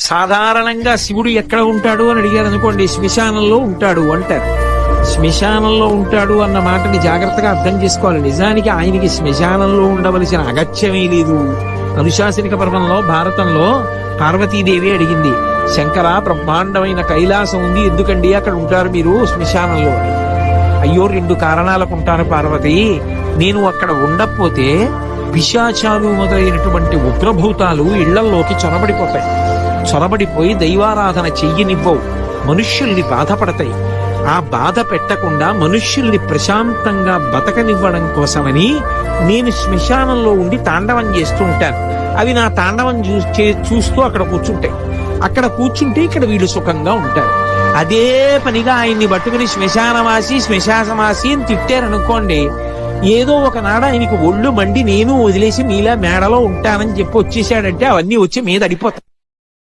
సాధారణంగా శివుడు ఎక్కడ ఉంటాడు అని అడిగారు అనుకోండి, శ్మశానంలో ఉంటాడు అంటారు. శ్మశానంలో ఉంటాడు అన్న మాటని జాగ్రత్తగా అర్థం చేసుకోవాలి. నిజానికి ఆయనకి శ్మశానంలో ఉండవలసిన అగత్యమే లేదు. అనుశాసనిక పర్వంలో భారతంలో పార్వతీదేవి అడిగింది, శంకర, బ్రహ్మాండమైన కైలాసం ఉంది, ఎందుకండి అక్కడ ఉంటారు మీరు శ్మశానంలో? అయ్యో, 2 కారణాలకు ఉంటాను పార్వతి. నేను అక్కడ ఉండకపోతే పిశాచాలు మొదలైనటువంటి ఉగ్రభూతాలు ఇళ్లల్లోకి చొరబడిపోతాయి. చొరబడిపోయి దైవారాధన చెయ్యనివ్వవు, మనుష్యుల్ని బాధపడతాయి. ఆ బాధ పెట్టకుండా మనుష్యుల్ని ప్రశాంతంగా బతకనివ్వడం కోసమని నేను శ్మశానంలో ఉండి తాండవం చేస్తూ ఉంటాను. అవి నా తాండవం చూస్తూ అక్కడ కూర్చుంటాయి. అక్కడ కూర్చుంటే ఇక్కడ వీళ్ళు సుఖంగా ఉంటారు. అదే పనిగా ఆయన్ని పట్టుకుని శ్మశానవాసి శ్మశానవాసి అని తిట్టారనుకోండి, ఏదో ఒకనాడు ఆయనకి ఒళ్ళు మండి నేను వదిలేసి మీలా మేడలో ఉంటానని చెప్పి వచ్చేసాడంటే అవన్నీ వచ్చి మీద అడిపోతాయి.